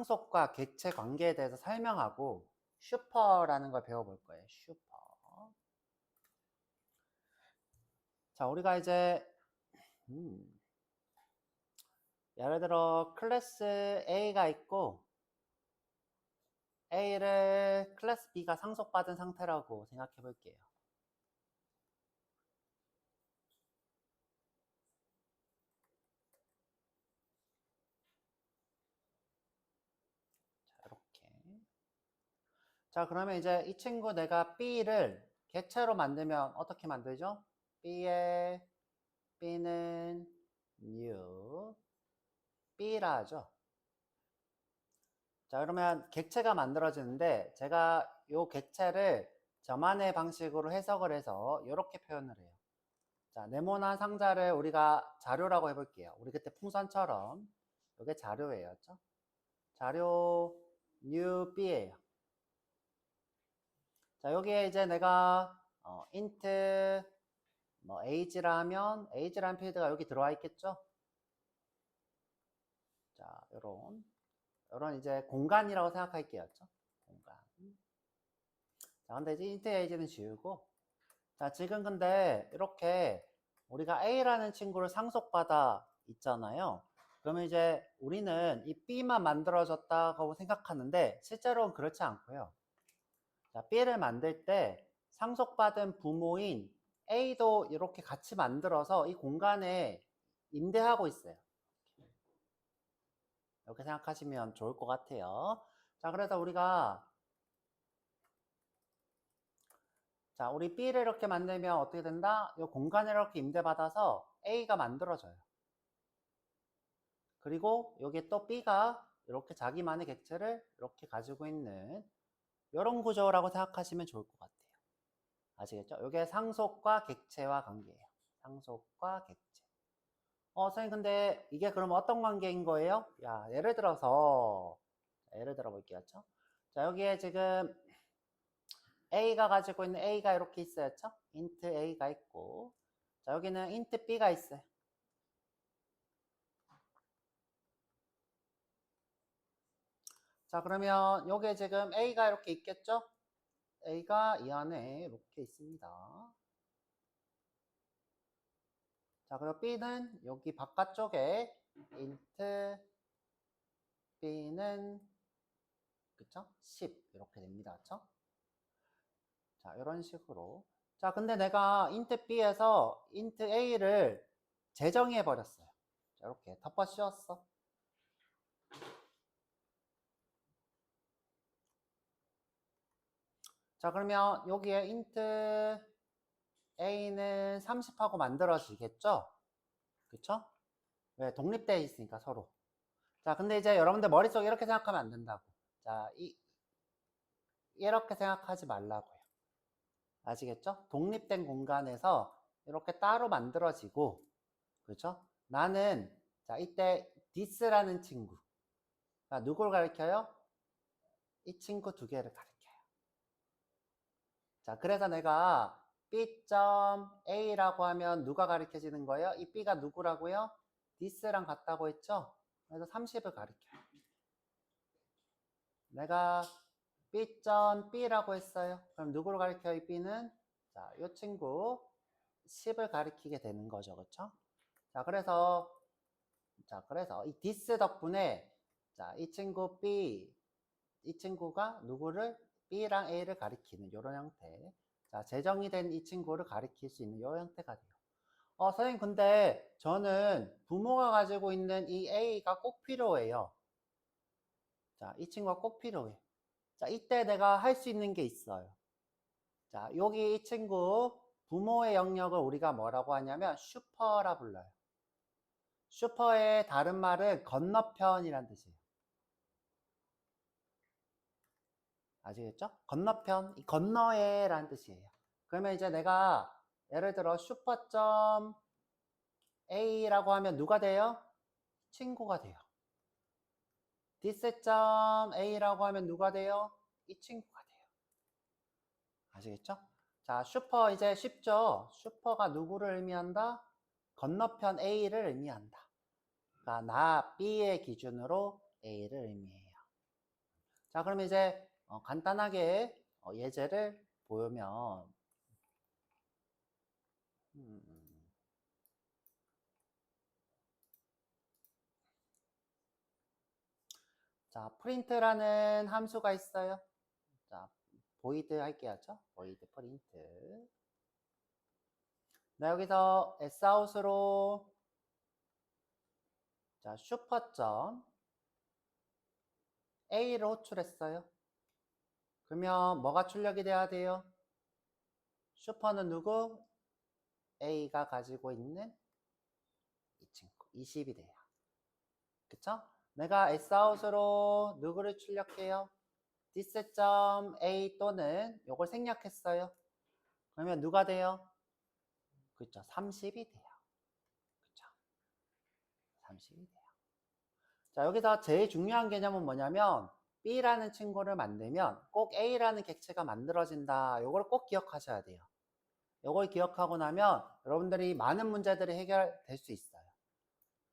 상속과 객체 관계에 대해서 설명하고 슈퍼라는 걸 배워볼 거예요. 슈퍼. 자, 우리가 이제 예를 들어 클래스 A가 있고 A를 클래스 B가 상속받은 상태라고 생각해 볼게요. 자, 이렇게. 자, 그러면 이제 이 친구 내가 B를 객체로 만들면 어떻게 만들죠? B의 B는 new B라 하죠. 자, 그러면 객체가 만들어지는데 제가 이 객체를 저만의 방식으로 해석을 해서 이렇게 표현을 해요. 자, 네모난 상자를 우리가 자료라고 해볼게요. 우리 그때 풍선처럼 이게 자료예요. 그렇죠? 자료 new b예요. 자, 여기에 이제 내가 int 뭐 age라 하면 age라는 필드가 여기 들어와 있겠죠? 자, 요런 이제 공간이라고 생각할게요. 그렇죠? 공간. 자, 근데 이제 int age는 지우고, 자, 지금 근데 이렇게 우리가 a라는 친구를 상속받아 있잖아요. 그러면 이제 우리는 이 b만 만들어졌다고 생각하는데 실제로는 그렇지 않고요. 자, b를 만들 때 상속받은 부모인 a도 이렇게 같이 만들어서 이 공간에 임대하고 있어요. 이렇게 생각하시면 좋을 것 같아요. 자, 그래서 우리 B를 이렇게 만들면 어떻게 된다? 이 공간을 이렇게 임대받아서 A가 만들어져요. 그리고 여기에 또 B가 이렇게 자기만의 객체를 이렇게 가지고 있는 이런 구조라고 생각하시면 좋을 것 같아요. 아시겠죠? 이게 상속과 객체와 관계예요. 상속과 객체. 선생님, 근데 이게 그럼 어떤 관계인 거예요? 야, 예를 들어 볼게요. 자, 여기에 지금 A가 가지고 있는 A가 이렇게 있어야죠. int A가 있고, 자, 여기는 int B가 있어요. 자, 그러면 여기에 지금 A가 이렇게 있겠죠? A가 이 안에 이렇게 있습니다. 자, 그리고 B는 여기 바깥쪽에 int B는 그쵸? 10 이렇게 됩니다. 그쵸? 자, 이런 식으로. 자, 근데 내가 int B에서 int A를 재정의해 버렸어요. 자, 이렇게 덮어 씌웠어. 자, 그러면 여기에 int a는 30하고 만들어지겠죠? 그쵸? 왜? 독립되어 있으니까 서로. 자, 근데 이제 여러분들 머릿속에 이렇게 생각하면 안 된다고. 자, 이렇게 생각하지 말라고요. 아시겠죠? 독립된 공간에서 이렇게 따로 만들어지고, 그렇죠? 나는, 자, 이때 this라는 친구. 자, 누구를 가리켜요? 이 친구 두 개를 가리켜요. 자, 그래서 내가 B.A라고 하면 누가 가리켜지는 거예요? 이 B가 누구라고요? this랑 같다고 했죠? 그래서 30을 가리켜요. 내가 B.B라고 했어요. 그럼 누구를 가리켜요? 이 B는? 자, 이 친구 10을 가리키게 되는 거죠. 그렇죠? 자, 그래서 이 this 덕분에 자, 이 친구 B, 이 친구가 누구를 B랑 A를 가리키는 이런 형태. 자, 재정이 된 이 친구를 가리킬 수 있는 이 형태가 돼요. 선생님, 근데 저는 부모가 가지고 있는 이 A가 꼭 필요해요. 자, 이 친구가 꼭 필요해. 자, 이때 내가 할 수 있는 게 있어요. 자, 여기 이 친구 부모의 영역을 우리가 뭐라고 하냐면 슈퍼라 불러요. 슈퍼의 다른 말은 건너편이란 뜻이에요. 아시겠죠? 건너편, 이 건너에라는 뜻이에요. 그러면 이제 내가 예를 들어 슈퍼점 A라고 하면 누가 돼요? 친구가 돼요. this.a라고 하면 누가 돼요? 이 친구가 돼요. 아시겠죠? 자, 슈퍼 이제 쉽죠? 슈퍼가 누구를 의미한다? 건너편 A를 의미한다. 그러니까 나 B의 기준으로 A를 의미해요. 자, 그럼 이제 간단하게 예제를 보면 자, print라는 함수가 있어요. 자, void 할게요. void print. 네, 여기서 sout으로 자, 슈퍼점 A를 호출했어요. 그러면 뭐가 출력이 돼야 돼요? 슈퍼는 누구? A가 가지고 있는 이 친구 20이 돼요. 그쵸? 내가 sout으로 누구를 출력해요? this.a 또는 요걸 생략했어요. 그러면 누가 돼요? 그쵸? 30이 돼요. 그쵸? 30이 돼요. 자, 여기서 제일 중요한 개념은 뭐냐면 B라는 친구를 만들면 꼭 A라는 객체가 만들어진다. 요걸 꼭 기억하셔야 돼요. 요걸 기억하고 나면 여러분들이 많은 문제들이 해결될 수 있어요.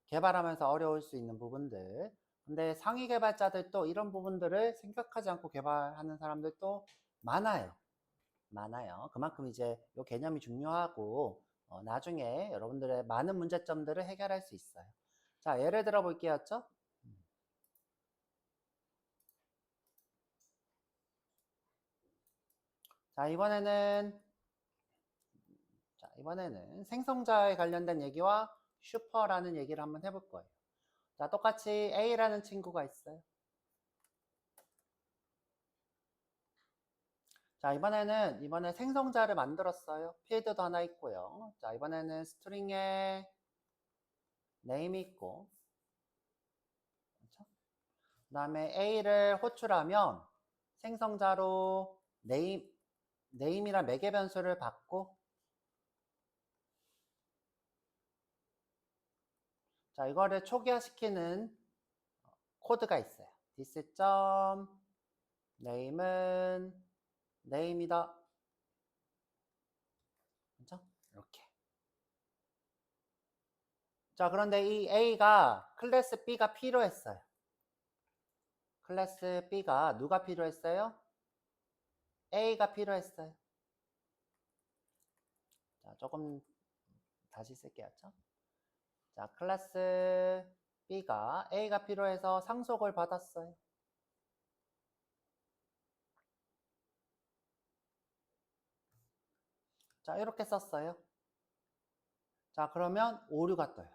개발하면서 어려울 수 있는 부분들. 근데 상위 개발자들도 이런 부분들을 생각하지 않고 개발하는 사람들도 많아요. 많아요. 그만큼 이제 이 개념이 중요하고 나중에 여러분들의 많은 문제점들을 해결할 수 있어요. 자, 예를 들어 볼게요. 자, 이번에는 생성자에 관련된 얘기와 슈퍼라는 얘기를 한번 해볼 거예요. 자, 똑같이 A라는 친구가 있어요. 자, 이번에 생성자를 만들었어요. 필드도 하나 있고요. 자, 이번에는 스트링에 네임이 있고, 그렇죠? 그 다음에 A를 호출하면 생성자로 네임이란 매개 변수를 받고, 자, 이거를 초기화시키는 코드가 있어요. this.name은 name이다. 그렇죠? 이렇게. 자, 그런데 이 A가 클래스 B가 필요했어요. 클래스 B가 누가 필요했어요? A가 필요했어요. 자, 조금 다시 쓸게요. 자, 클래스 B가 A가 필요해서 상속을 받았어요. 자, 이렇게 썼어요. 자, 그러면 오류가 떠요.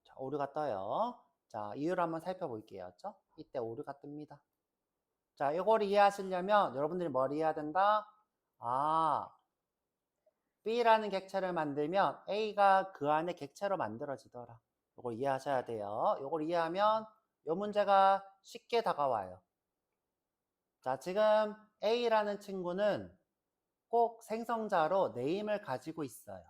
자, 오류가 떠요. 자, 이유를 한번 살펴볼게요. 이때 오류가 뜹니다. 자, 이걸 이해하시려면 여러분들이 뭘 이해해야 된다? 아, B라는 객체를 만들면 A가 그 안에 객체로 만들어지더라. 이걸 이해하셔야 돼요. 이걸 이해하면 이 문제가 쉽게 다가와요. 자, 지금 A라는 친구는 꼭 생성자로 네임을 가지고 있어요.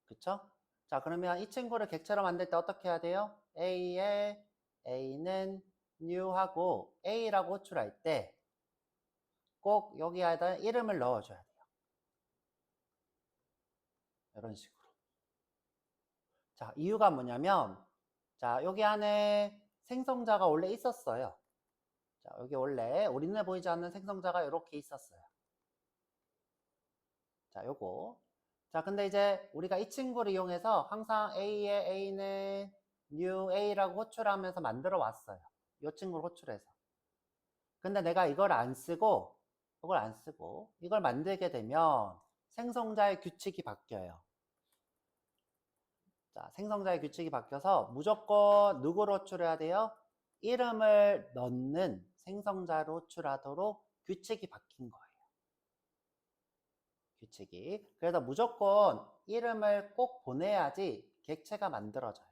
그쵸? 자, 그러면 이 친구를 객체로 만들 때 어떻게 해야 돼요? A에 A는 new 하고 A라고 호출할 때 꼭 여기에다 이름을 넣어줘야 돼요. 이런 식으로. 자, 이유가 뭐냐면 자, 여기 안에 생성자가 원래 있었어요. 자, 여기 원래 우리 눈에 보이지 않는 생성자가 이렇게 있었어요. 자, 요거. 자, 근데 이제 우리가 이 친구를 이용해서 항상 A에 A는 new A라고 호출하면서 만들어 왔어요. 이 친구를 호출해서. 근데 내가 이걸 안 쓰고 이걸 만들게 되면 생성자의 규칙이 바뀌어요. 자, 생성자의 규칙이 바뀌어서 무조건 누구로 호출해야 돼요? 이름을 넣는 생성자로 호출하도록 규칙이 바뀐 거예요. 규칙이. 그래서 무조건 이름을 꼭 보내야지 객체가 만들어져요.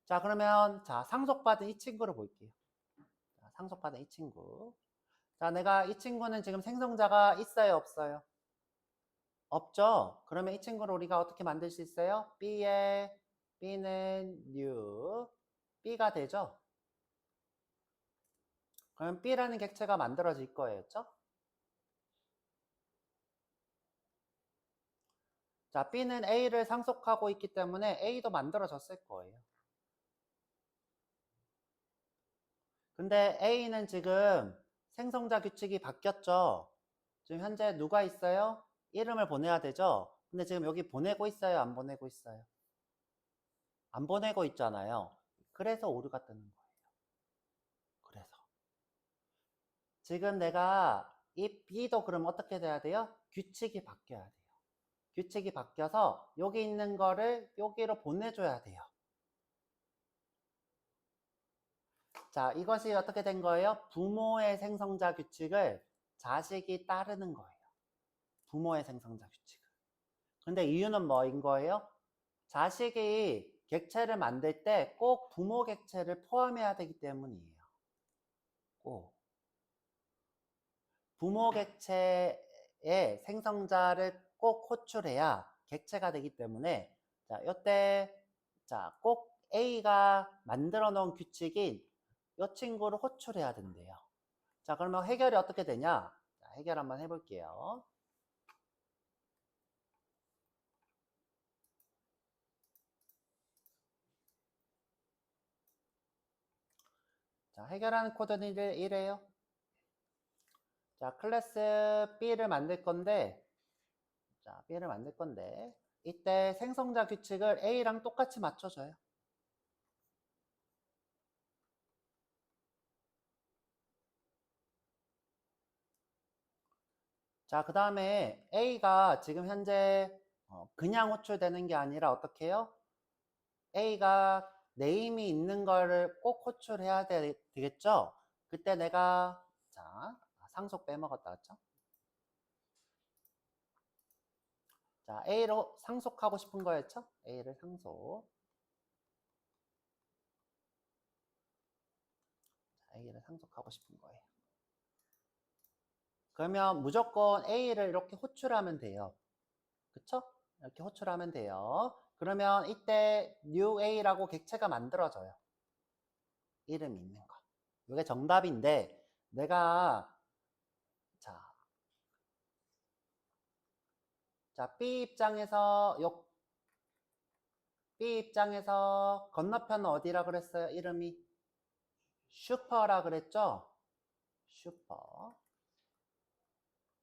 자, 그러면 자, 상속받은 이 친구를 볼게요. 자, 상속받은 이 친구. 자, 내가 이 친구는 지금 생성자가 있어요, 없어요? 없죠? 그러면 이 친구를 우리가 어떻게 만들 수 있어요? B는 new, B가 되죠? 그럼 B라는 객체가 만들어질 거예요. 자, B는 A를 상속하고 있기 때문에 A도 만들어졌을 거예요. 근데 A는 지금 생성자 규칙이 바뀌었죠. 지금 현재 누가 있어요? 이름을 보내야 되죠. 근데 지금 여기 보내고 있어요? 안 보내고 있어요? 안 보내고 있잖아요. 그래서 오류가 뜨는 거예요. 그래서 지금 내가 이 B도 그럼 어떻게 돼야 돼요? 규칙이 바뀌어야 돼요. 규칙이 바뀌어서 여기 있는 거를 여기로 보내줘야 돼요. 자, 이것이 어떻게 된 거예요? 부모의 생성자 규칙을 자식이 따르는 거예요. 부모의 생성자 규칙을. 근데 이유는 뭐인 거예요? 자식이 객체를 만들 때 꼭 부모 객체를 포함해야 되기 때문이에요. 꼭. 부모 객체의 생성자를 꼭 호출해야 객체가 되기 때문에 자, 이때 자, 꼭 A가 만들어 놓은 규칙인 이 친구를 호출해야 된대요. 자, 그러면 해결이 어떻게 되냐? 자, 해결 한번 해볼게요. 자, 해결하는 코드는 이래요. 자, 클래스 B를 만들 건데, 자, B를 만들 건데, 이때 생성자 규칙을 A랑 똑같이 맞춰줘요. 자, 그 다음에 A가 지금 현재 그냥 호출되는 게 아니라 어떻게 해요? A가 네임이 있는 거를 꼭 호출해야 되겠죠? 그때 내가, 자, 상속 빼먹었다, 그죠? 자, A로 상속하고 싶은 거였죠? A를 상속. 자, A를 상속하고 싶은 거예요. 그러면 무조건 A를 이렇게 호출하면 돼요. 그쵸? 이렇게 호출하면 돼요. 그러면 이때 new A라고 객체가 만들어져요. 이름 있는 거. 이게 정답인데 내가 자 B 입장에서 B 입장에서 건너편은 어디라 그랬어요? 이름이 슈퍼라 그랬죠? 슈퍼.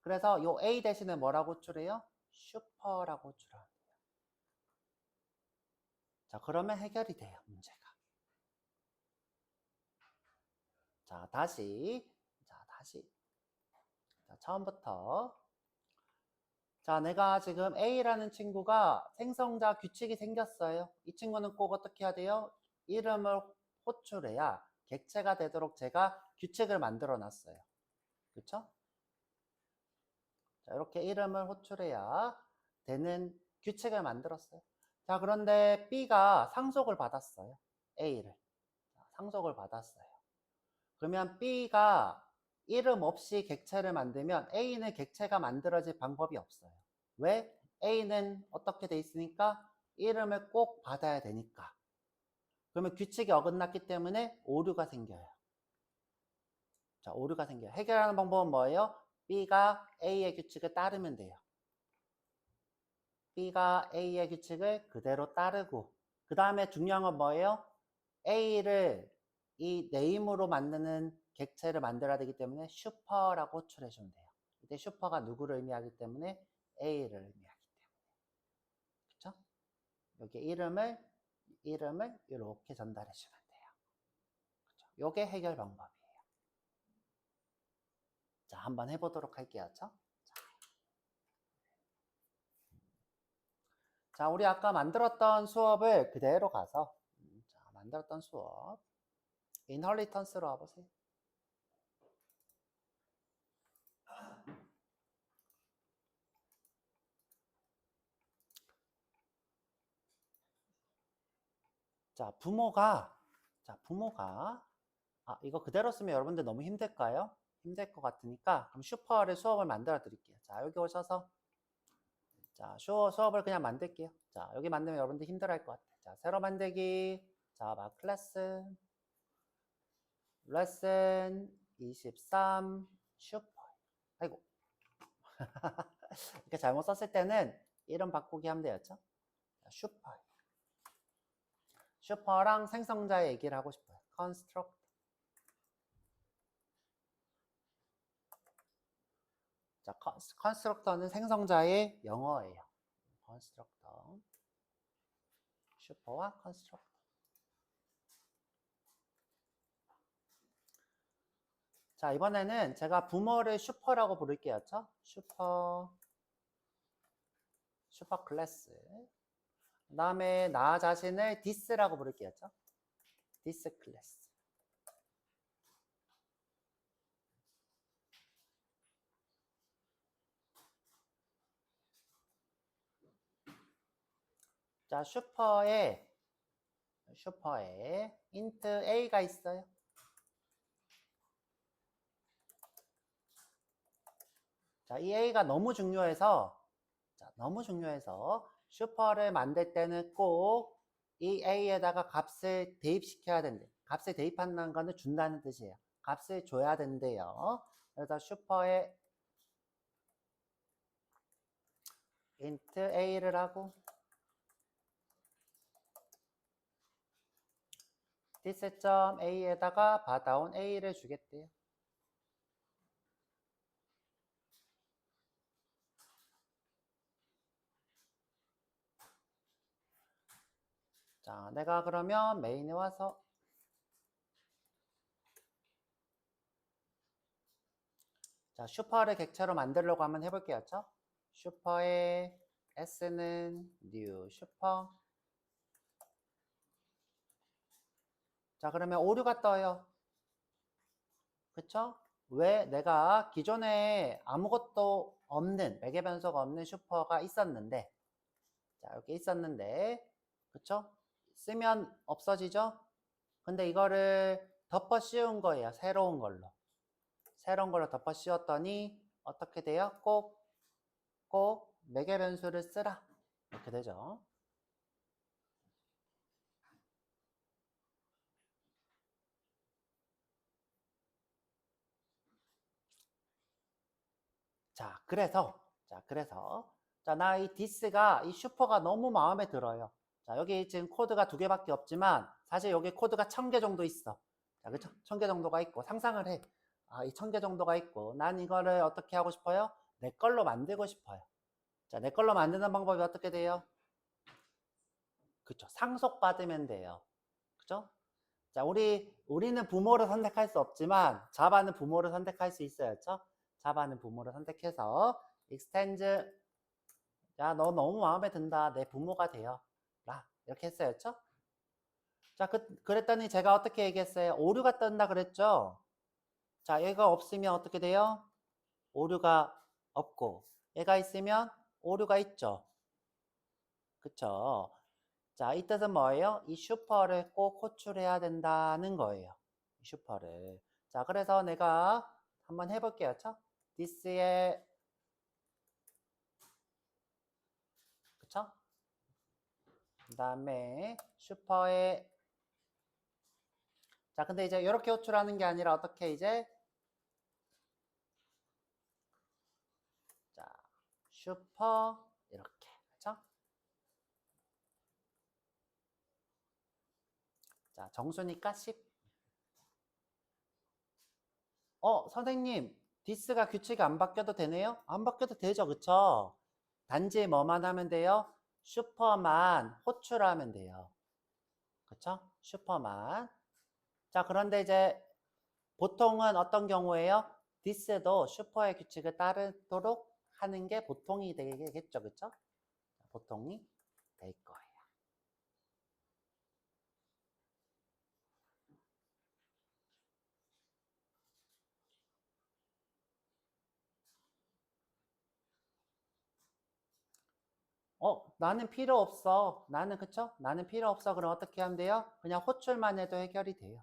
그래서 요 A 대신에 뭐라고 호출해요? 슈퍼라고 호출해요. 자, 그러면 해결이 돼요, 문제가. 자, 다시. 자, 처음부터. 자, 내가 지금 A라는 친구가 생성자 규칙이 생겼어요. 이 친구는 꼭 어떻게 해야 돼요? 이름을 호출해야 객체가 되도록 제가 규칙을 만들어 놨어요. 그쵸? 자, 이렇게 이름을 호출해야 되는 규칙을 만들었어요. 자, 그런데 B가 상속을 받았어요. A를. 상속을 받았어요. 그러면 B가 이름 없이 객체를 만들면 A는 객체가 만들어질 방법이 없어요. 왜? A는 어떻게 돼 있으니까 이름을 꼭 받아야 되니까. 그러면 규칙이 어긋났기 때문에 오류가 생겨요. 자, 오류가 생겨요. 해결하는 방법은 뭐예요? B가 A의 규칙을 따르면 돼요. B가 A의 규칙을 그대로 따르고 그 다음에 중요한 건 뭐예요? A를 이 네임으로 만드는 객체를 만들어야 되기 때문에 슈퍼라고 호출해 주면 돼요. 이때 슈퍼가 누구를 의미하기 때문에 A를 의미하기 때문에. 그쵸? 여기 이름을 이렇게 전달해 주면 돼요. 그쵸? 요게 해결 방법이에요. 자, 한번 해보도록 할게요. 그쵸? 자, 우리 아까 만들었던 수업을 그대로 가서 자, 만들었던 수업 인허리턴스로 와보세요. 자, 부모가 이거 그대로 쓰면 여러분들 너무 힘들까요? 힘들 것 같으니까 그럼 슈퍼를 수업을 만들어 드릴게요. 자, 여기 오셔서 자, 수업을 그냥 만들게요. 자, 여기 만들면 여러분들 힘들어 할 것 같아요. 자, 새로 만들기. 자, 막 레슨 23 슈퍼. 아이고. 이렇게 잘못 썼을 때는 이름 바꾸기 하면 되겠죠? 슈퍼. 슈퍼랑 생성자 얘기를 하고 싶어요. construct. 자, 컨스트럭터는 생성자의 영어예요. 컨스트럭터. 슈퍼와 컨스트럭터. 자, 이번에는 제가 부모를 슈퍼라고 부를게요. 슈퍼 클래스. 그 다음에 나 자신을 디스라고 부를게요. 디스 클래스. 자, 슈퍼에 int a가 있어요. 자, 이 a가 너무 중요해서 슈퍼를 만들 때는 꼭 이 a에다가 값을 대입시켜야 된대. 값을 대입한다는 거는 준다는 뜻이에요. 값을 줘야 된대요. 그래서 슈퍼에 int a를 하고 this.a에다가 받아온 a를 주겠대요. 자, 내가 그러면 메인에 와서 자, 슈퍼를 객체로 만들려고 한번 해볼게요. 슈퍼의 s는 new 슈퍼. 자, 그러면 오류가 떠요. 그쵸? 왜? 내가 기존에 아무것도 없는, 매개 변수가 없는 슈퍼가 있었는데, 자, 이렇게 있었는데, 그쵸? 쓰면 없어지죠? 근데 이거를 덮어 씌운 거예요. 새로운 걸로 덮어 씌웠더니 어떻게 돼요? 꼭 매개 변수를 쓰라. 이렇게 되죠. 자, 그래서 나 이 디스가 이 슈퍼가 너무 마음에 들어요. 자, 여기 지금 코드가 2개밖에 없지만 사실 여기 코드가 1000개 정도 있어. 자, 그쵸? 1000개 정도가 있고 상상을 해. 아, 이 1000개 정도가 있고 난 이거를 어떻게 하고 싶어요? 내 걸로 만들고 싶어요. 자, 내 걸로 만드는 방법이 어떻게 돼요? 그쵸? 상속받으면 돼요. 그쵸? 자, 우리는 부모를 선택할 수 없지만 자바는 부모를 선택할 수 있어요. 그쵸? 자바는 부모를 선택해서 extends 야, 너 너무 마음에 든다. 내 부모가 되어 라. 이렇게 했어요. 그쵸? 자, 그랬더니 제가 어떻게 얘기했어요? 오류가 뜬다 그랬죠? 자, 얘가 없으면 어떻게 돼요? 오류가 없고 얘가 있으면 오류가 있죠. 그쵸? 자, 이 뜻은 뭐예요? 이 슈퍼를 꼭 호출해야 된다는 거예요. 이 슈퍼를. 자, 그래서 내가 한번 해볼게요. this의 그쵸? 그 다음에 슈퍼의 자, 근데 이제 이렇게 호출하는 게 아니라 어떻게 이제 자, 슈퍼 이렇게 그쵸? 자, 정수니까 10. 선생님, 디스가 규칙이 안 바뀌어도 되네요? 안 바뀌어도 되죠, 그쵸? 단지 뭐만 하면 돼요? 슈퍼만 호출하면 돼요. 그쵸? 슈퍼만. 자, 그런데 이제 보통은 어떤 경우에요? 디스도 슈퍼의 규칙을 따르도록 하는 게 보통이 되겠죠, 그쵸? 보통이 될 거예요. 나는 필요 없어. 그쵸? 나는 필요 없어. 그럼 어떻게 하면 돼요? 그냥 호출만 해도 해결이 돼요.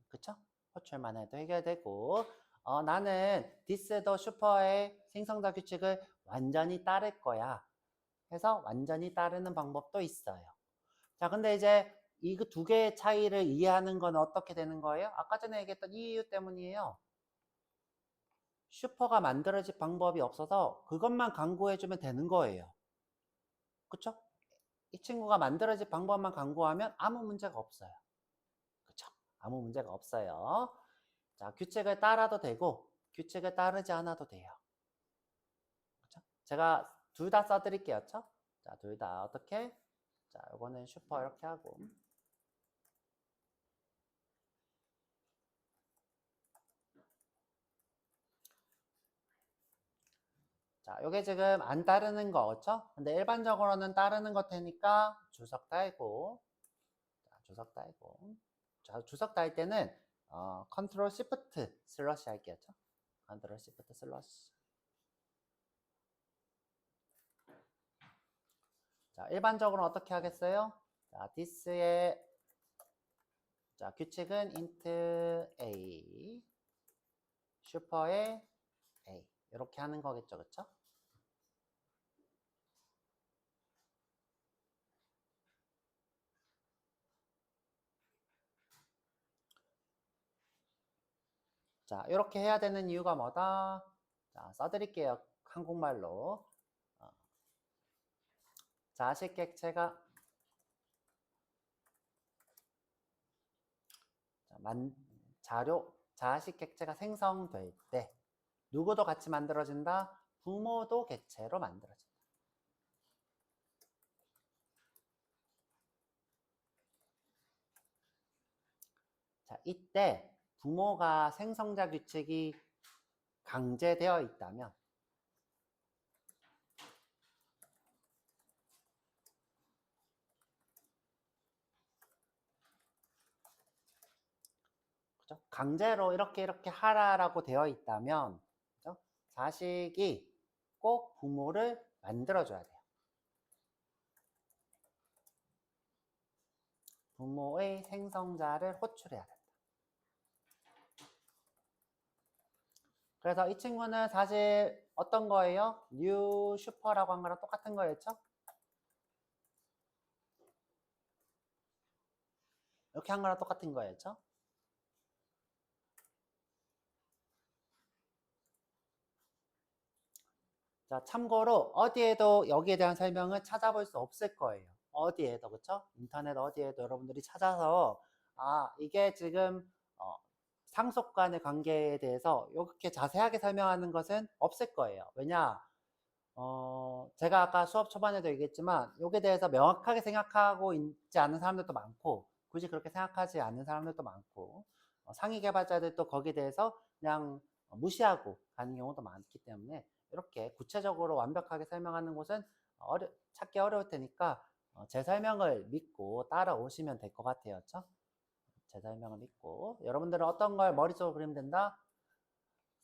그쵸? 호출만 해도 해결되고, 나는 디스도 슈퍼의 생성자 규칙을 완전히 따를 거야. 해서 완전히 따르는 방법도 있어요. 자, 근데 이제 이 두 개의 차이를 이해하는 건 어떻게 되는 거예요? 아까 전에 얘기했던 이 이유 때문이에요. 슈퍼가 만들어질 방법이 없어서 그것만 강구해주면 되는 거예요. 그쵸? 이 친구가 만들어질 방법만 강구하면 아무 문제가 없어요. 그쵸? 아무 문제가 없어요. 자, 규칙을 따라도 되고 규칙을 따르지 않아도 돼요. 제가 둘 다 써드릴게요. 자, 둘 다 어떻게? 자, 요거는 슈퍼 이렇게 하고. 자, 요게 지금 안 따르는 거, 그쵸? 근데 일반적으로는 따르는 거 테니까 주석 달고, 자, 주석 달고. 자, 주석 달 때는, 컨트롤 시프트 슬러시 할게요, 죠 컨트롤 시프트 슬러시. 자, 일반적으로 어떻게 하겠어요? 자, this의, 자, 규칙은 int a, 슈퍼의 a. 이렇게 하는 거겠죠, 그쵸? 자, 이렇게 해야 되는 이유가 뭐다? 자, 써드릴게요. 한국말로. 자식 객체가 자식 객체가 생성될 때 누구도 같이 만들어진다? 부모도 객체로 만들어진다. 자, 이때 부모가 생성자 규칙이 강제되어 있다면 그죠? 강제로 이렇게 하라라고 되어 있다면 그죠? 자식이 꼭 부모를 만들어줘야 돼요. 부모의 생성자를 호출해야 된다. 그래서 이 친구는 사실 어떤 거예요? new 슈퍼라고 한 거랑 똑같은 거였죠? 이렇게 한 거랑 똑같은 거였죠? 자, 참고로 어디에도 여기에 대한 설명을 찾아볼 수 없을 거예요. 어디에도, 그쵸? 인터넷 어디에도 여러분들이 찾아서 이게 지금 상속 간의 관계에 대해서 이렇게 자세하게 설명하는 것은 없을 거예요. 왜냐? 제가 아까 수업 초반에도 얘기했지만 여기에 대해서 명확하게 생각하고 있지 않은 사람들도 많고 굳이 그렇게 생각하지 않는 사람들도 많고 상위 개발자들도 거기에 대해서 그냥 무시하고 가는 경우도 많기 때문에 이렇게 구체적으로 완벽하게 설명하는 곳은 찾기 어려울 테니까 제 설명을 믿고 따라오시면 될 것 같아요. 그렇죠? 제 설명을 믿고 여러분들은 어떤 걸 머릿속으로 그리면 된다?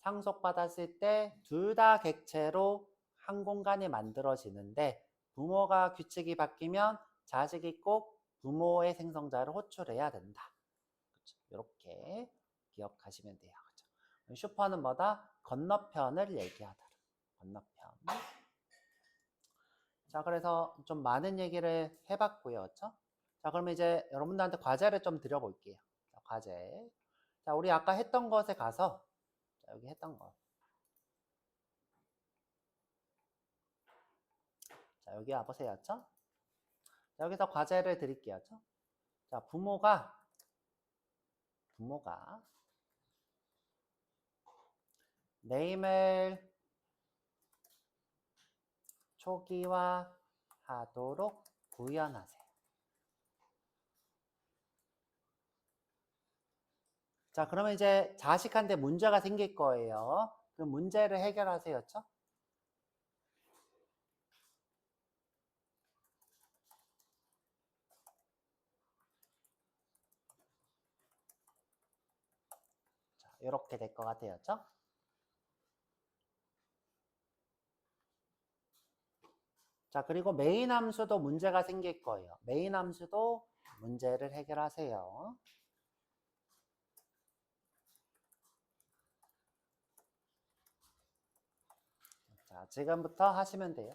상속받았을 때 둘 다 객체로 한 공간이 만들어지는데 부모가 규칙이 바뀌면 자식이 꼭 부모의 생성자를 호출해야 된다. 그렇죠? 이렇게 기억하시면 돼요. 그렇죠? 슈퍼는 뭐다? 건너편을 얘기하더라. 건너편. 자, 그래서 좀 많은 얘기를 해봤고요. 그렇죠? 자, 그러면 이제 여러분들한테 과제를 좀 드려볼게요. 자, 과제. 자, 우리 아까 했던 것에 가서 자, 여기 했던 거. 자, 여기 와보세요. 그렇죠? 여기서 과제를 드릴게요. 자, 부모가 네임을 초기화하도록 구현하세요. 자, 그러면 이제 자식한테 문제가 생길 거예요. 그 문제를 해결하세요. 자, 이렇게 될 것 같아요. 자, 그리고 메인 함수도 문제가 생길 거예요. 메인 함수도 문제를 해결하세요. 자, 지금부터 하시면 돼요.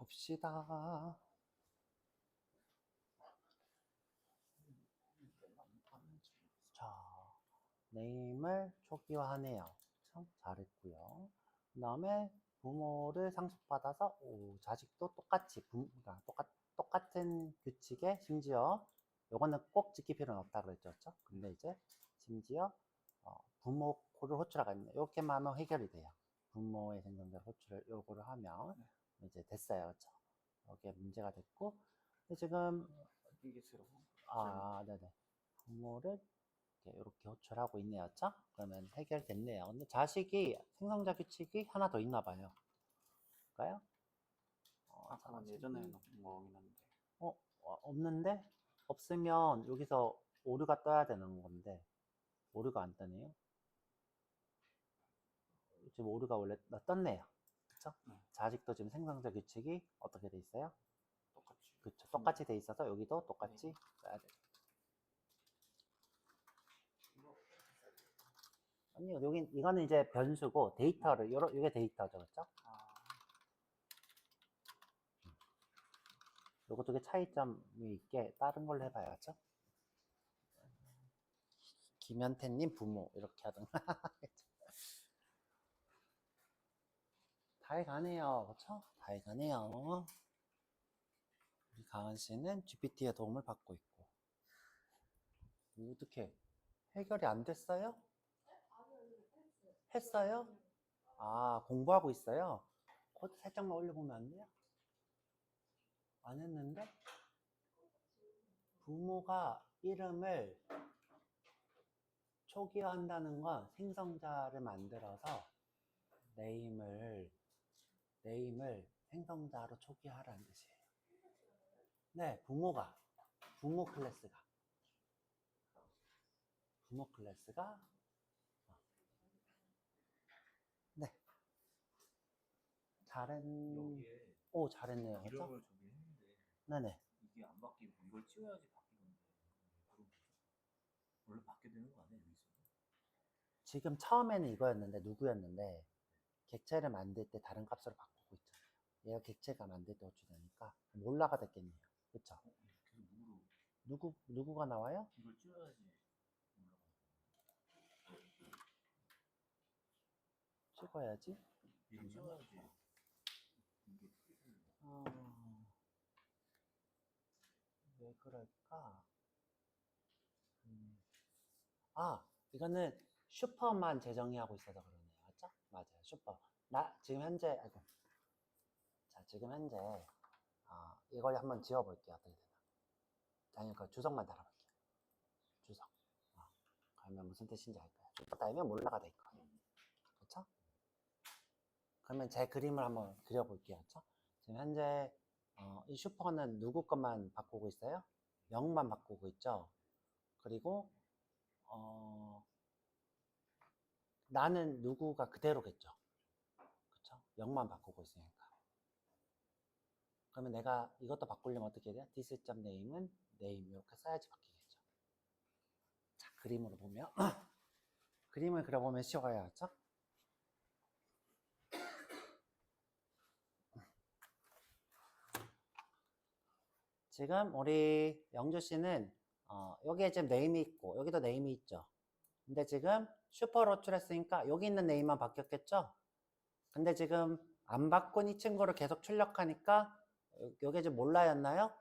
봅시다. 자, 네임을 초기화하네요. 참 잘했고요. 그 다음에 부모를 상속받아서 자식도 똑같이 그러니까 똑같은 규칙에 심지어 요거는 꼭 지킬 필요는 없다 그랬죠. 그렇죠? 근데 이제 심지어 부모 코를 호출하겠네. 이렇게만 하면 해결이 돼요. 부모의 생성자를 호출을 요구를 하면 이제 됐어요. 그렇죠? 이게 문제가 됐고 지금 이게 새로. 네네. 부모를 이렇게 호출하고 있네요. 그렇죠? 그러면 해결됐네요. 근데 자식이 생성자 규칙이 하나 더 있나 봐요. 볼까요? 아까 예전에 넣은 거긴 한데. 없는데? 없으면 여기서 오류가 떠야 되는 건데 오류가 안 뜨네요. 지금 오류가 원래 떴네요. 그쵸? 자식도 지금 생성자 규칙이 어떻게 돼 있어요? 똑같이. 그쵸. 똑같이 돼 있어서 여기도 똑같이 써야 돼요. 아니요, 이거는 이제 변수고 데이터를 이게 데이터죠, 그렇죠? 요거 두 개 차이점이 있게 다른 걸로 해봐야죠. 김현태님 부모 이렇게 하든가. 다 해가네요, 그렇죠? 다 해가네요. 우리 가은 씨는 GPT의 도움을 받고 있고. 어떻게 해결이 안 됐어요? 했어요? 공부하고 있어요? 코드 살짝만 올려보면 안 돼요? 안 했는데? 부모가 이름을 초기화한다는 건 생성자를 만들어서 네임을 생성자로 초기화하라는 뜻이에요. 네, 부모 클래스가 네. 잘했네요. 그렇죠? 이름을 저기 했는데 네네. 이게 안 바뀌고 이걸 찍어야지 바뀌는데 원래 바뀌게 되는 거 아니에요? 여기서? 지금 처음에는 이거였는데 누구였는데 객체를 만들 때 다른 값으로 바꾸고 있잖아요. 얘가 객체가 만들 때 호출되니까 몰라가 됐겠네요. 그쵸? 그래서 누구가 나와요? 이걸 찍어야지 찍어야지. 이걸 찍어야지. 왜 그럴까? 이거는 슈퍼만 재정의 하고 있어서 그러네요. 맞죠? 맞아요. 슈퍼. 지금 현재 이걸 한번 지워볼게요. 어떻게 되나? 아니, 그 주석만 달아볼게요. 주석. 그러면 무슨 뜻인지 알 거예요. 슈퍼 따위면 몰라가 될 거예요. 그렇죠? 그러면 제 그림을 한번 그려볼게요. 그렇죠? 지금 현재 이 슈퍼는 누구 것만 바꾸고 있어요? 0만 바꾸고 있죠. 그리고 나는 누구가 그대로겠죠. 그렇죠? 0만 바꾸고 있으니까. 그러면 내가 이것도 바꾸려면 어떻게 해야 돼요? this.name은 name 이렇게 써야지 바뀌겠죠. 자, 그림으로 보면 그림을 그려보면 쉬워요. 그렇죠? 지금 우리 영주 씨는 여기에 지금 네임이 있고 여기도 네임이 있죠. 근데 지금 슈퍼로 호출했으니까 여기 있는 네임만 바뀌었겠죠? 근데 지금 안 바꾼 이 친구를 계속 출력하니까 여기 지금 몰라였나요?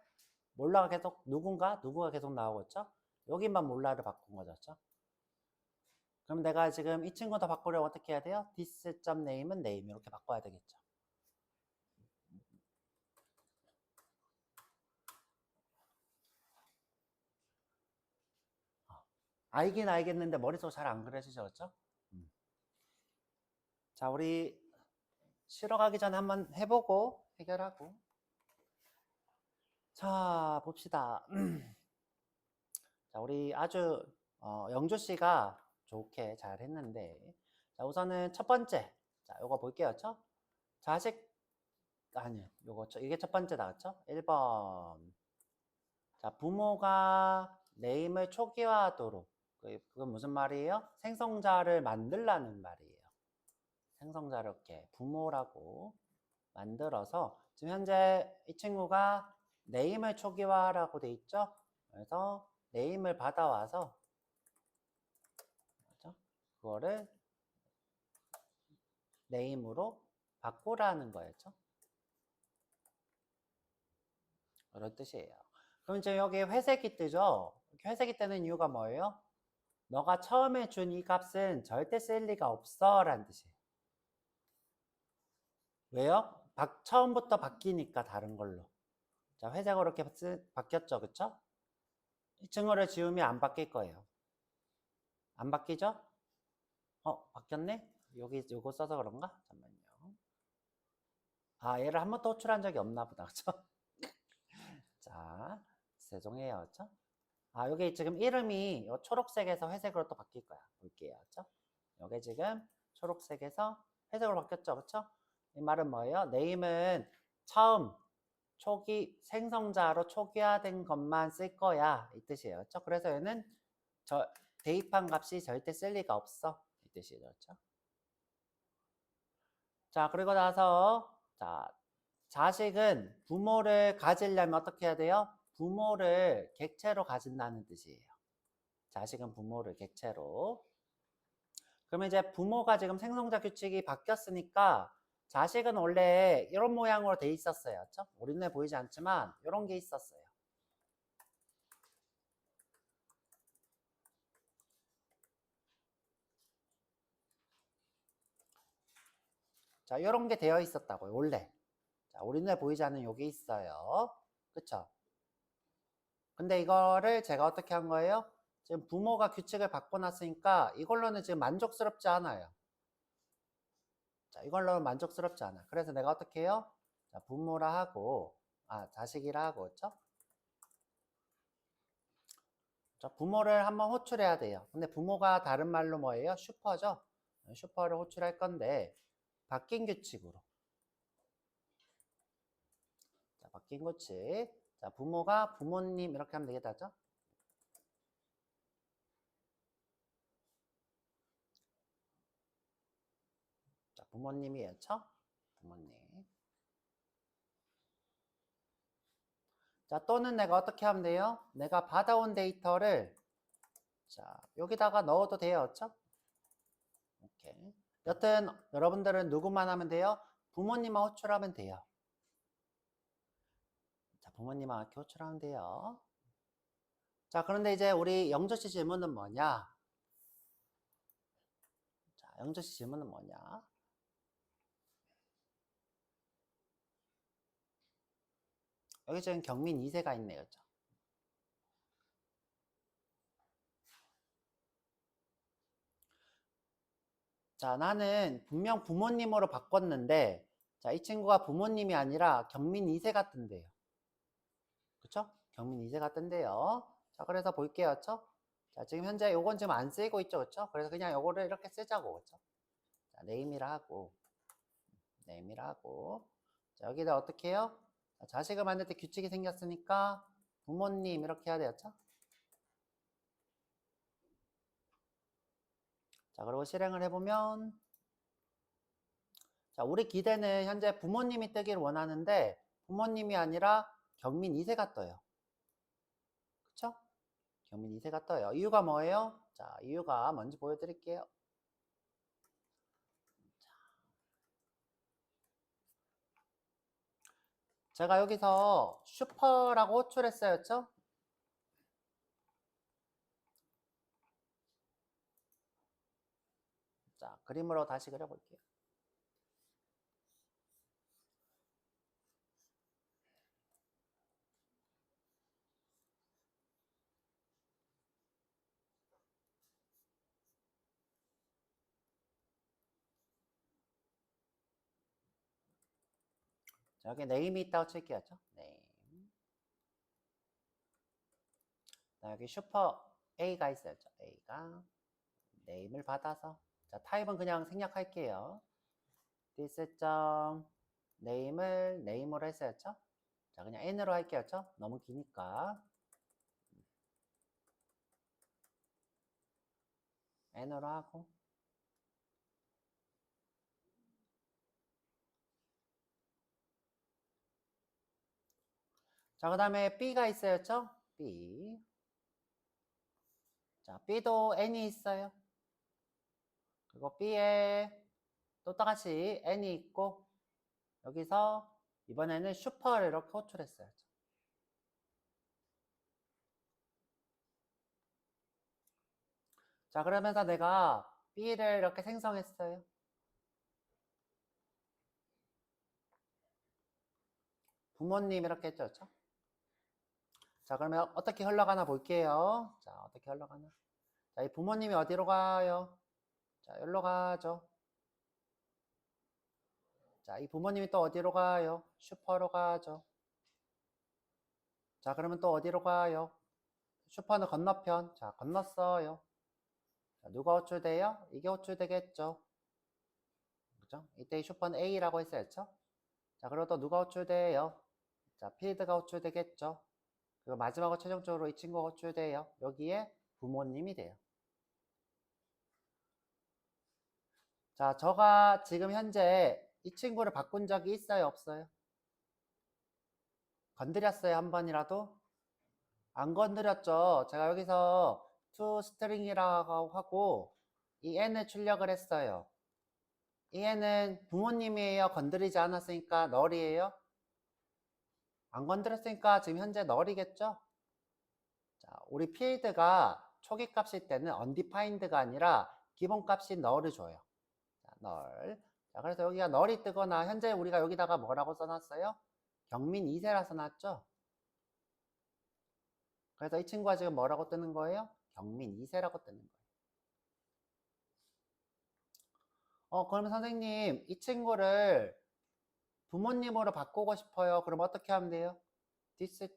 몰라가 계속 누가 계속 나오고 있죠? 여기만 몰라를 바꾼 거죠. 그렇죠? 그럼 내가 지금 이 친구 더 바꾸려면 어떻게 해야 돼요? this.name은 name 이렇게 바꿔야 되겠죠. 알긴 알겠는데 머릿속 잘 안 그려지죠, 그렇죠? 자, 우리 쉬러 가기 전에 한번 해보고 해결하고. 자, 봅시다. 자, 우리 아주 영주 씨가 좋게 잘 했는데, 자, 우선은 첫 번째, 자, 요거 볼게요, 그렇죠? 이게 첫 번째 나왔죠? 1번. 자, 부모가 네임을 초기화하도록. 그건 무슨 말이에요? 생성자를 만들라는 말이에요. 생성자를 이렇게 부모라고 만들어서 지금 현재 이 친구가 네임을 초기화라고 돼 있죠? 그래서 네임을 받아와서 그렇죠? 그거를 네임으로 바꾸라는 거였죠. 그런 뜻이에요. 그럼 이제 여기 회색이 뜨죠? 회색이 뜨는 이유가 뭐예요? 너가 처음에 준 이 값은 절대 쓸 리가 없어 라는 뜻이에요. 왜요? 처음부터 바뀌니까 다른 걸로. 자, 회색으로 이렇게 바뀌었죠, 그쵸? 이 증거를 지우면 안 바뀔 거예요. 안 바뀌죠? 바뀌었네? 여기 요거 써서 그런가? 잠깐만요. 아, 얘를 한 번도 호출한 적이 없나 보다, 그쵸? 자, 죄송해요, 그쵸? 아, 여기 지금 이름이 요 초록색에서 회색으로 또 바뀔 거야. 볼게요, 그쵸? 여기 지금 초록색에서 회색으로 바뀌었죠, 그쵸? 이 말은 뭐예요? 네임은 처음 초기 생성자로 초기화된 것만 쓸 거야 이 뜻이에요. 그렇죠? 그래서 얘는 대입한 값이 절대 쓸 리가 없어 이 뜻이죠. 그렇죠? 자, 그리고 나서 자, 자식은 부모를 가지려면 어떻게 해야 돼요? 부모를 객체로 가진다는 뜻이에요. 자식은 부모를 객체로. 그러면 이제 부모가 지금 생성자 규칙이 바뀌었으니까 자식은 원래 이런 모양으로 돼 있었어요. 그렇죠? 우리 눈에 보이지 않지만 이런 게 있었어요. 자, 이런 게 되어 있었다고요, 원래. 자, 우리 눈에 보이지 않는 요게 있어요. 그쵸? 근데 이거를 제가 어떻게 한 거예요? 지금 부모가 규칙을 바꿔놨으니까 이걸로는 지금 만족스럽지 않아요. 자, 이걸로는 만족스럽지 않아. 그래서 내가 어떻게 해요? 자, 부모라 하고, 자식이라 하고, 그쵸? 자, 부모를 한번 호출해야 돼요. 근데 부모가 다른 말로 뭐예요? 슈퍼죠? 슈퍼를 호출할 건데, 바뀐 규칙으로. 자, 바뀐 규칙. 자, 부모가 부모님 이렇게 하면 되겠다죠? 자, 부모님이었죠? 부모님. 자, 또는 내가 어떻게 하면 돼요? 내가 받아온 데이터를 자, 여기다가 넣어도 돼요. 그렇죠? 오케이. 여튼 여러분들은 누구만 하면 돼요? 부모님만 호출하면 돼요. 자, 부모님만 이렇게 호출하면 돼요. 자, 그런데 이제 우리 영저씨 질문은 뭐냐? 자, 영저씨 질문은 뭐냐? 여기 지금 경민 2세가 있네요. 그렇죠? 자, 나는 분명 부모님으로 바꿨는데 자, 이 친구가 부모님이 아니라 경민 2세 같은데요. 그쵸? 경민 2세 같은데요. 자, 그래서 볼게요. 그쵸? 자, 지금 현재 요건 지금 안 쓰이고 있죠. 그쵸? 그래서 그냥 요거를 이렇게 쓰자고. 그쵸? 자, 네임이라 하고, 네임이라 하고. 자, 여기다 어떻게 해요? 자, 자식을 만들 때 규칙이 생겼으니까 부모님 이렇게 해야 되겠죠? 자, 그리고 실행을 해보면 자, 우리 기대는 현재 부모님이 뜨길 원하는데 부모님이 아니라 경민 2세가 떠요. 그쵸? 경민 2세가 떠요. 이유가 뭐예요? 자, 이유가 뭔지 보여드릴게요. 제가 여기서 슈퍼라고 호출했어요. 그쵸? 자, 그림으로 다시 그려볼게요. 자, 여기 네임이 있다고 칠게요. 네임. 자, 여기 슈퍼 A가 있어요. A가 네임을 받아서 자, 타입은 그냥 생략할게요. this 점 네임을 네임으로 했어요. 자, 그냥 n으로 할게요. 너무 기니까 n으로 하고 자, 그 다음에 B가 있어야죠? B. 자, B도 N이 있어요. 그리고 B에 또 똑같이 N이 있고, 여기서 이번에는 슈퍼를 이렇게 호출했어요. 자, 그러면서 내가 B를 이렇게 생성했어요. 부모님 이렇게 했죠, 그렇죠? 자, 그러면 어떻게 흘러가나 볼게요. 자, 어떻게 흘러가나. 자, 이 부모님이 어디로 가요? 자, 여기로 가죠. 자, 이 부모님이 또 어디로 가요? 슈퍼로 가죠. 자, 그러면 또 어디로 가요? 슈퍼는 건너편. 자, 건넜어요. 자, 누가 호출돼요? 이게 호출되겠죠. 그죠? 이때 이 슈퍼는 A라고 했었죠. 자, 그리고 또 누가 호출돼요? 자, 필드가 호출되겠죠. 그리고 마지막으로 최종적으로 이 친구가 호출돼요. 여기에 부모님이 돼요. 자, 저가 지금 현재 이 친구를 바꾼 적이 있어요, 없어요? 건드렸어요, 한 번이라도? 안 건드렸죠. 제가 여기서 toString이라고 하고 이 n을 출력을 했어요. 이 n은 부모님이에요, 건드리지 않았으니까 널이에요? 안 건드렸으니까 지금 현재 널이겠죠? 자, 우리 필드가 초기 값일 때는 undefined가 아니라 기본 값이 널을 줘요. 자, 널. 자, 그래서 여기가 널이 뜨거나 현재 우리가 여기다가 뭐라고 써놨어요? 경민 2세라 써놨죠? 그래서 이 친구가 지금 뭐라고 뜨는 거예요? 경민 2세라고 뜨는 거예요. 그러면 선생님, 이 친구를 부모님으로 바꾸고 싶어요. 그럼 어떻게 하면 돼요? this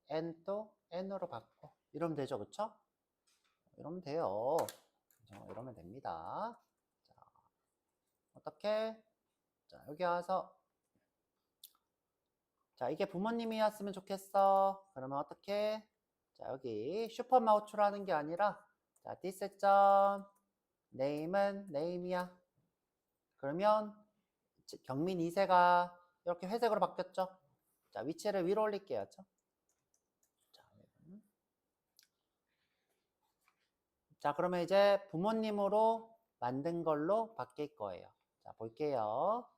n 또 n으로 바꿔. 이러면 되죠, 그쵸? 이러면 돼요. 이러면 됩니다. 자, 어떻게? 자, 여기 와서 자, 이게 부모님이었으면 좋겠어. 그러면 어떻게? 자, 여기 슈퍼만 호출하는 게 아니라 자, this name은 name이야. 그러면 경민 2세가 이렇게 회색으로 바뀌었죠. 자, 위치를 위로 올릴게요. 자, 자, 그러면 이제 부모님으로 만든 걸로 바뀔 거예요. 자, 볼게요.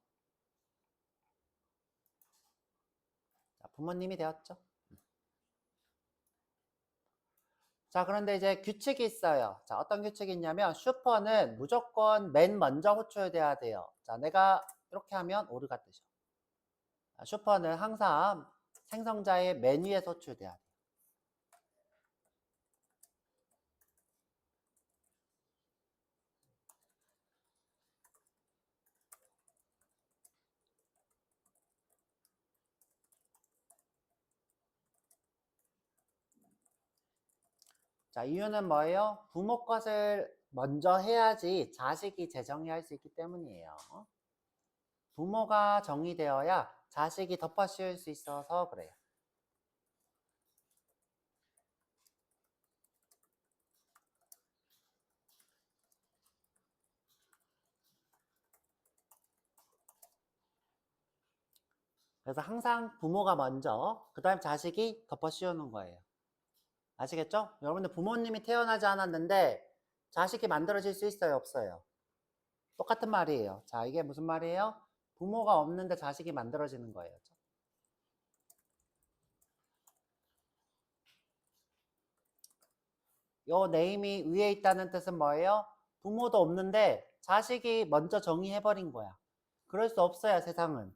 자, 부모님이 되었죠. 자, 그런데 이제 규칙이 있어요. 자, 어떤 규칙이 있냐면 슈퍼는 무조건 맨 먼저 호출돼야 돼요. 자, 내가 이렇게 하면 오류가 뜨죠. 자, 슈퍼는 항상 생성자의 맨 위에 호출돼야 돼요. 자, 이유는 뭐예요? 부모 것을 먼저 해야지 자식이 재정의 할 수 있기 때문이에요. 부모가 정의되어야 자식이 덮어 씌울 수 있어서 그래요. 그래서 항상 부모가 먼저, 그 다음에 자식이 덮어 씌우는 거예요. 아시겠죠? 여러분들 부모님이 태어나지 않았는데 자식이 만들어질 수 있어요, 없어요? 똑같은 말이에요. 자, 이게 무슨 말이에요? 부모가 없는데 자식이 만들어지는 거예요. 요 네임이 위에 있다는 뜻은 뭐예요? 부모도 없는데 자식이 먼저 정의해버린 거야. 그럴 수 없어요, 세상은.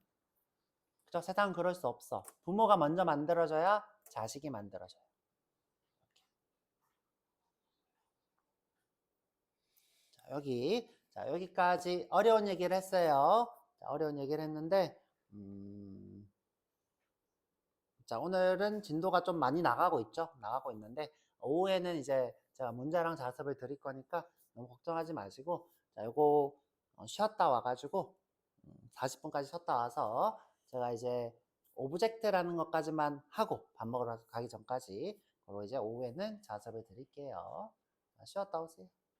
그죠? 세상은 그럴 수 없어. 부모가 먼저 만들어져야 자식이 만들어져요. 자, 여기까지 어려운 얘기를 했어요. 자, 어려운 얘기를 했는데, 자, 오늘은 진도가 좀 많이 나가고 있죠? 나가고 있는데, 오후에는 이제 제가 문제랑 자습을 드릴 거니까 너무 걱정하지 마시고, 자, 요거 쉬었다 와가지고, 40분까지 쉬었다 와서 제가 이제 오브젝트라는 것까지만 하고 밥 먹으러 가기 전까지, 그리고 이제 오후에는 자습을 드릴게요. 자, 쉬었다 오세요.